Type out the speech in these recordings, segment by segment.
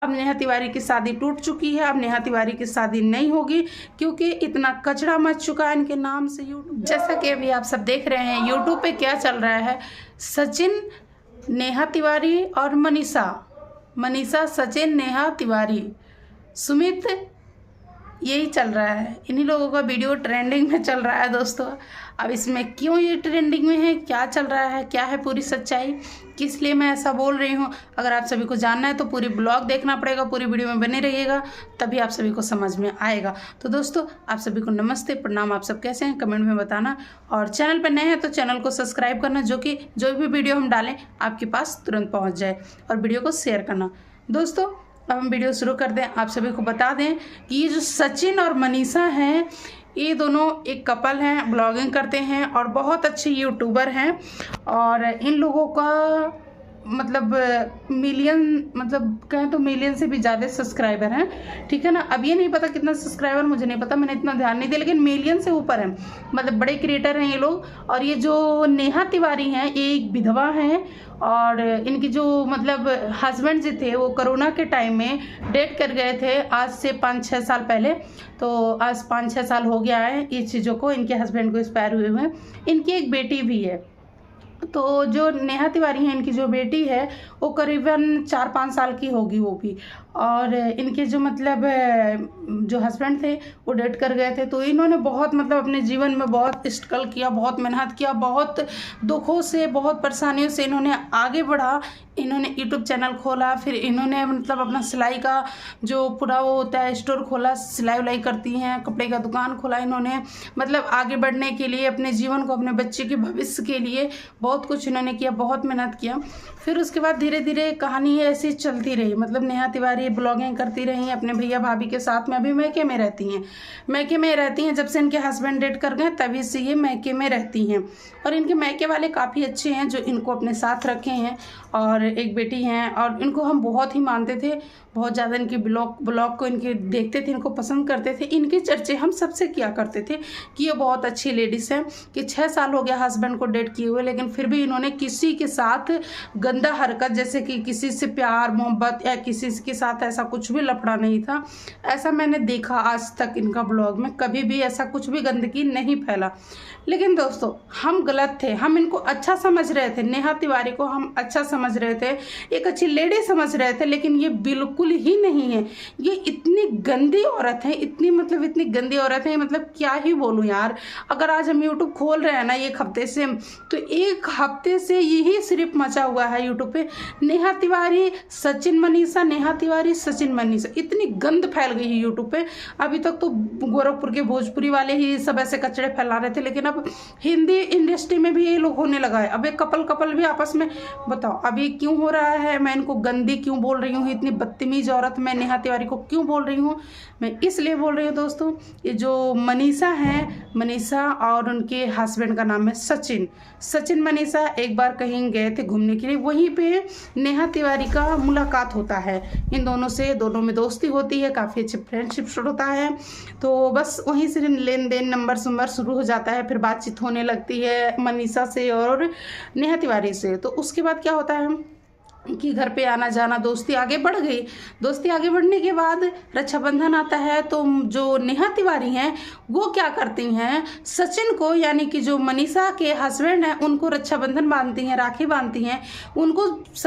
अब नेहा तिवारी की शादी टूट चुकी है। अब नेहा तिवारी की शादी नहीं होगी क्योंकि इतना कचरा मच चुका है इनके नाम से यूट्यूब। जैसा कि अभी आप सब देख रहे हैं यूट्यूब पे क्या चल रहा है, सचिन, नेहा तिवारी और मनीषा सचिन, नेहा तिवारी, सुमित, यही चल रहा है। इन्हीं लोगों का वीडियो ट्रेंडिंग में चल रहा है दोस्तों। अब इसमें क्यों ये ट्रेंडिंग में है, क्या चल रहा है, क्या है पूरी सच्चाई, किस लिए मैं ऐसा बोल रही हूँ, अगर आप सभी को जानना है तो पूरी ब्लॉग देखना पड़ेगा, पूरी वीडियो में बने रहिएगा, तभी आप सभी को समझ में आएगा। तो दोस्तों आप सभी को नमस्ते, प्रणाम। आप सब कैसे हैं कमेंट में बताना, और चैनल पर नए हैं तो चैनल को सब्सक्राइब करना, जो कि जो भी वीडियो हम डालें आपके पास तुरंत पहुँच जाए, और वीडियो को शेयर करना। दोस्तों अब हम वीडियो शुरू कर दें। आप सभी को बता दें कि ये जो सचिन और मनीषा हैं, ये दोनों एक कपल हैं, ब्लॉगिंग करते हैं और बहुत अच्छे यूट्यूबर हैं। और इन लोगों का मतलब कहें तो मिलियन से भी ज़्यादा सब्सक्राइबर हैं, ठीक है ना। अब ये नहीं पता कितना सब्सक्राइबर, मुझे नहीं पता, मैंने इतना ध्यान नहीं दिया, लेकिन मिलियन से ऊपर है, मतलब बड़े क्रिएटर हैं ये लोग। और ये जो नेहा तिवारी हैं ये एक विधवा हैं, और इनकी जो मतलब हस्बैंड जो थे वो कोरोना के टाइम में डेथ कर गए थे, आज से 5-6 साल पहले। तो आज 5-6 साल हो गया है ये चीज़ों को, इनके हस्बैंड को एक्सपायर हुए हुए। इनकी एक बेटी भी है। तो जो नेहा तिवारी हैं इनकी जो बेटी है वो करीबन 4-5 साल की होगी वो भी। और इनके जो मतलब जो हस्बैंड थे वो डेथ कर गए थे। तो इन्होंने बहुत मतलब अपने जीवन में बहुत स्ट्रगल किया, बहुत मेहनत किया, बहुत दुखों से, बहुत परेशानियों से इन्होंने आगे बढ़ा। इन्होंने यूट्यूब चैनल खोला, फिर इन्होंने मतलब अपना सिलाई का जो पूरा वो होता है स्टोर खोला, सिलाई उलाई करती हैं, कपड़े का दुकान खोला इन्होंने। मतलब आगे बढ़ने के लिए, अपने जीवन को, अपने बच्चे के भविष्य के लिए बहुत कुछ इन्होंने किया, बहुत मेहनत किया। फिर उसके बाद धीरे धीरे कहानी ऐसी चलती रही। मतलब नेहा तिवारी ब्लॉगिंग करती रही अपने भैया भाभी के साथ में। अभी मैके में रहती हैं, जब से इनके हस्बैंड डेथ कर गए तभी से ये मैके में रहती हैं। और इनके मैके वाले काफ़ी अच्छे हैं जो इनको अपने साथ रखे हैं, और एक बेटी हैं। और इनको हम बहुत ही मानते थे, बहुत ज़्यादा इनके ब्लॉग को इनके देखते थे, इनको पसंद करते थे। इनके चर्चे हम सबसे किया करते थे कि ये बहुत अच्छी लेडीज़ हैं, कि 6 साल हो गया हस्बैंड को डेट किए हुए, लेकिन फिर भी इन्होंने किसी के साथ गंदा हरकत, जैसे कि किसी से प्यार मोहब्बत या किसी के साथ ऐसा कुछ भी लफड़ा नहीं था। ऐसा मैंने देखा आज तक इनका ब्लॉग में, कभी भी ऐसा कुछ भी गंदगी नहीं फैला। लेकिन दोस्तों हम गलत थे, हम इनको अच्छा समझ रहे थे, नेहा तिवारी को हम अच्छा समझ रहे थे, एक अच्छी लेडी समझ रहे थे, लेकिन ये बिल्कुल ही नहीं है। ये इतनी गंदी औरत है, इतनी गंदी औरत है, मतलब क्या ही बोलूं यार। अगर आज हम यूट्यूब खोल रहे हैं ना एक हफ्ते से, तो एक हफ्ते से यही सिर्फ मचा हुआ है यूट्यूब पे, नेहा तिवारी सचिन मनीषा, नेहा तिवारी सचिन मनीषा। इतनी गंद फैल गई है यूट्यूब पे। अभी तक तो गोरखपुर के भोजपुरी वाले ही सब ऐसे कचड़े फैला रहे थे, लेकिन अब हिंदी इंडस्ट्री में भी ये लोग होने लगा है। अब एक कपल भी आपस में, बताओ अभी क्यों हो रहा है। मैं इनको गंदी क्यों बोल रही हूँ, इतनी बदतमीज औरत मैं नेहा तिवारी को क्यों बोल रही हूँ, मैं इसलिए बोल रही हूँ दोस्तों, ये जो मनीषा है, मनीषा और उनके हस्बैंड का नाम है सचिन मनीषा एक बार कहीं गए थे घूमने के लिए, वहीं पे नेहा तिवारी का मुलाकात होता है इन दोनों से, दोनों में दोस्ती होती है, काफ़ी अच्छे फ्रेंडशिप शुरू होता है। तो बस वहीं से लेन देन नंबर शुरू हो जाता है, फिर बातचीत होने लगती है मनीषा से और नेहा तिवारी से। तो उसके बाद क्या होता है कि घर पे आना जाना, दोस्ती आगे बढ़ गई। दोस्ती आगे बढ़ने के बाद रक्षाबंधन आता है, तो जो नेहा तिवारी हैं वो क्या करती हैं, सचिन को, यानी कि जो मनीषा के हस्बैंड हैं उनको रक्षाबंधन बांधती हैं, राखी बांधती हैं, उनको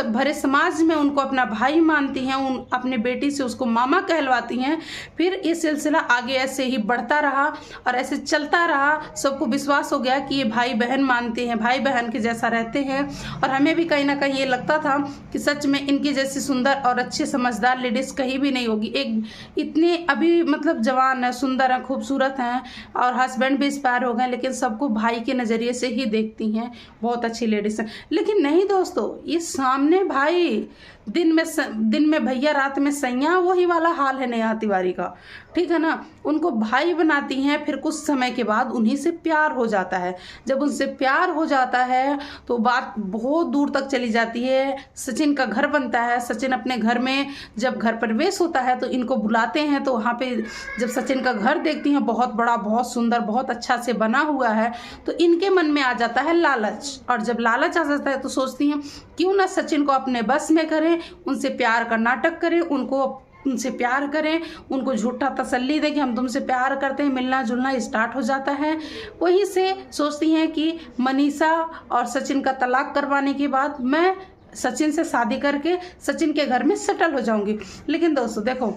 भरे समाज में उनको अपना भाई मानती हैं, अपने बेटी से उसको मामा कहलवाती हैं। फिर ये सिलसिला आगे ऐसे ही बढ़ता रहा और ऐसे चलता रहा। सबको विश्वास हो गया कि ये भाई बहन मानते हैं, भाई बहन के जैसा रहते हैं। और हमें भी कहीं ना कहीं ये लगता था कि सच में इनकी जैसी सुंदर और अच्छी समझदार लेडीज़ कहीं भी नहीं होगी। एक इतने अभी मतलब जवान है, सुंदर है, खूबसूरत हैं, और हस्बैंड भी एक्सपायर हो गए, लेकिन सबको भाई के नज़रिए से ही देखती हैं, बहुत अच्छी लेडीज़ हैं। लेकिन नहीं दोस्तों, ये सामने भाई, दिन में भैया, रात में सैया, वही वाला हाल है नेहा तिवारी का, ठीक है ना। उनको भाई बनाती हैं, फिर कुछ समय के बाद उन्हीं से प्यार हो जाता है। जब उनसे प्यार हो जाता है तो बात बहुत दूर तक चली जाती है। सचिन का घर बनता है, सचिन अपने घर में जब घर प्रवेश होता है तो इनको बुलाते हैं। तो वहाँ पे जब सचिन का घर देखती हैं, बहुत बड़ा, बहुत सुंदर, बहुत अच्छा से बना हुआ है, तो इनके मन में आ जाता है लालच। और जब लालच आ जाता है तो सोचती हैं क्यों ना सचिन को अपने बस में करें करें, उनसे प्यार का नाटक करें, उनसे प्यार करें, उनको झूठा तसल्ली दें कि हम तुमसे प्यार करते हैं, मिलना जुलना स्टार्ट हो जाता है। वहीं से सोचती हैं कि मनीषा और सचिन का तलाक करवाने के बाद मैं सचिन से शादी करके सचिन के घर में सेटल हो जाऊंगी। लेकिन दोस्तों देखो,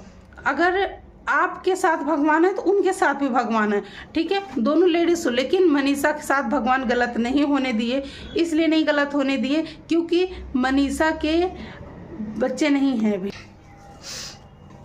अगर आपके साथ भगवान है तो उनके साथ भी भगवान है, ठीक है, दोनों लेडीज हो। लेकिन मनीषा के साथ भगवान गलत नहीं होने दिए, इसलिए नहीं गलत होने दिए क्योंकि मनीषा के बच्चे नहीं हैं अभी।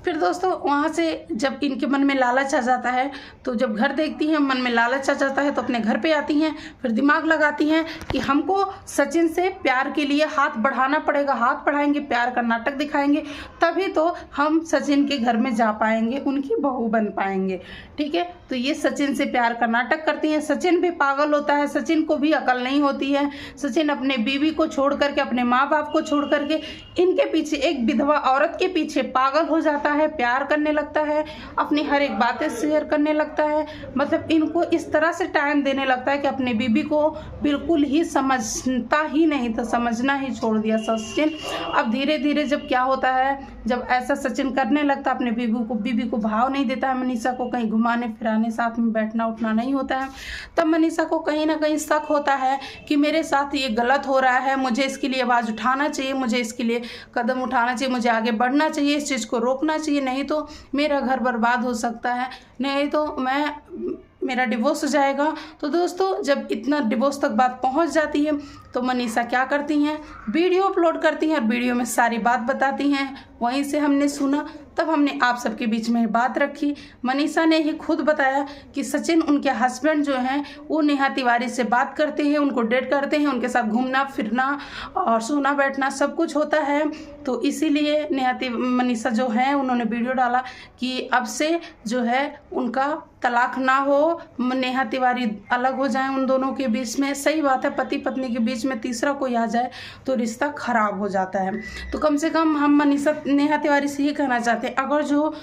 फिर दोस्तों वहाँ से जब इनके मन में लालच आ जाता है, तो जब घर देखती हैं मन में लालच आ जाता है, तो अपने घर पे आती हैं, फिर दिमाग लगाती हैं कि हमको सचिन से प्यार के लिए हाथ बढ़ाना पड़ेगा, हाथ बढ़ाएंगे, प्यार का नाटक दिखाएंगे, तभी तो हम सचिन के घर में जा पाएंगे, उनकी बहू बन पाएंगे, ठीक है। तो ये सचिन से प्यार का नाटक करती हैं। सचिन भी पागल होता है, सचिन को भी अकल नहीं होती है। सचिन अपने बीवी को छोड़ करके, अपने माँ बाप को छोड़ करके इनके पीछे, एक विधवा औरत के पीछे पागल हो जाता है, प्यार करने लगता है, अपनी हर एक बातें शेयर करने लगता है। मतलब इनको इस तरह से टाइम देने लगता है कि अपने बीवी को बिल्कुल ही समझता ही नहीं था, समझना ही छोड़ दिया सचिन। अब धीरे धीरे जब क्या होता है, जब ऐसा सचिन करने लगता है, अपने बीवी को भाव नहीं देता है, मनीषा को कहीं घुमाने फिराने, साथ में बैठना उठना नहीं होता है, तब मनीषा को कहीं ना कहीं शक होता है कि मेरे साथ ये गलत हो रहा है, मुझे इसके लिए आवाज़ उठाना चाहिए, मुझे इसके लिए कदम उठाना चाहिए, मुझे आगे बढ़ना चाहिए, इस चीज़ को रोकना चाहिए, नहीं तो मेरा घर बर्बाद हो सकता है, नहीं तो मेरा डिवोर्स हो जाएगा। तो दोस्तों जब इतना डिवोर्स तक बात पहुंच जाती है, तो मनीषा क्या करती हैं, वीडियो अपलोड करती हैं और वीडियो में सारी बात बताती हैं। वहीं से हमने सुना, तब हमने आप सबके बीच में बात रखी। मनीषा ने ही खुद बताया कि सचिन, उनके हस्बैंड जो हैं, वो नेहा तिवारी से बात करते हैं, उनको डेट करते हैं, उनके साथ घूमना फिरना और सोना बैठना सब कुछ होता है। तो इसीलिए मनीषा जो है, उन्होंने वीडियो डाला कि अब से जो है उनका तलाक ना हो, नेहा तिवारी अलग हो जाए उन दोनों के बीच में। सही बात है, पति पत्नी के बीच में तीसरा कोई आ जाए तो रिश्ता खराब हो जाता है। तो कम से कम हम नेहा तिवारी से ही कहना चाहते हैं, अगर जो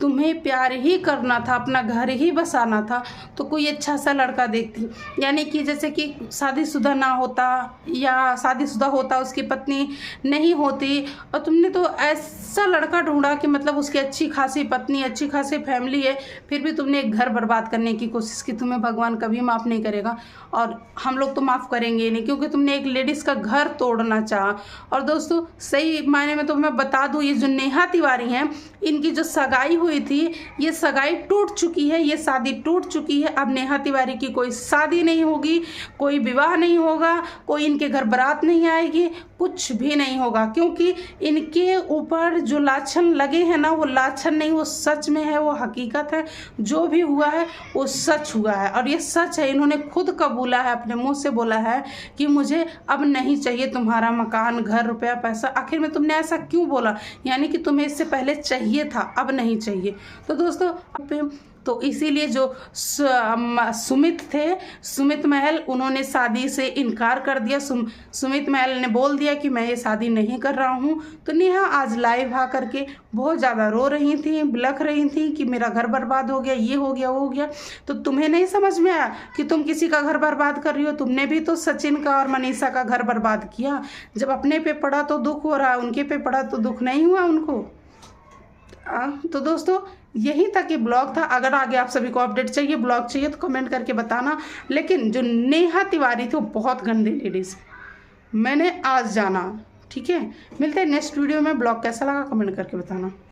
तुम्हें प्यार ही करना था, अपना घर ही बसाना था, तो कोई अच्छा सा लड़का देखती, यानी कि जैसे कि शादीशुदा ना होता या शादीशुदा होता, उसकी पत्नी नहीं होती, और तुमने तो ऐसा लड़का ढूंढा कि मतलब उसकी अच्छी खासी पत्नी, अच्छी खासी फैमिली है, फिर भी तुमने एक घर बर्बाद करने की कोशिश की। तुम्हें भगवान कभी माफ़ नहीं करेगा और हम लोग तो माफ़ करेंगे ही नहीं, क्योंकि तुमने एक लेडीज़ का घर तोड़ना चाहा। और दोस्तों सही मायने में तो मैं बता दूँ, ये जो नेहा तिवारी हैं, इनकी जो सगाई हुई थी, ये सगाई टूट चुकी है, ये शादी टूट चुकी है। अब नेहा तिवारी की कोई शादी नहीं होगी, कोई विवाह नहीं होगा, कोई इनके घर बारात नहीं आएगी, कुछ भी नहीं होगा, क्योंकि इनके ऊपर जो लाछन लगे हैं ना, वो लाछन नहीं, वो सच में है, वो हकीकत है। जो भी हुआ है वो सच हुआ है और ये सच है। इन्होंने खुद कबूला है, अपने मुंह से बोला है कि मुझे अब नहीं चाहिए तुम्हारा मकान, घर, रुपया, पैसा। आखिर में तुमने ऐसा क्यों बोला, यानी कि तुम्हें इससे पहले चाहिए था, अब नहीं चाहिए। तो दोस्तों तो इसीलिए जो सुमित थे, सुमित महल, उन्होंने शादी से इनकार कर दिया। सुमित महल ने बोल दिया कि मैं ये शादी नहीं कर रहा हूँ। तो नेहा आज लाइव आ करके बहुत ज़्यादा रो रही थी, बिलख रही थी कि मेरा घर बर्बाद हो गया, ये हो गया, वो हो गया। तो तुम्हें नहीं समझ में आया कि तुम किसी का घर बर्बाद कर रही हो? तुमने भी तो सचिन का और मनीषा का घर बर्बाद किया। जब अपने पे पड़ा तो दुख हो रहा है, उनके पे पड़ा तो दुख नहीं हुआ उनको। तो दोस्तों यही तक ये ब्लॉग था। अगर आगे आप सभी को अपडेट चाहिए, ब्लॉग चाहिए, तो कमेंट करके बताना। लेकिन जो नेहा तिवारी थी वो बहुत गंदी लेडीज, मैंने आज जाना। ठीक है, मिलते हैं नेक्स्ट वीडियो में। ब्लॉग कैसा लगा कमेंट करके बताना।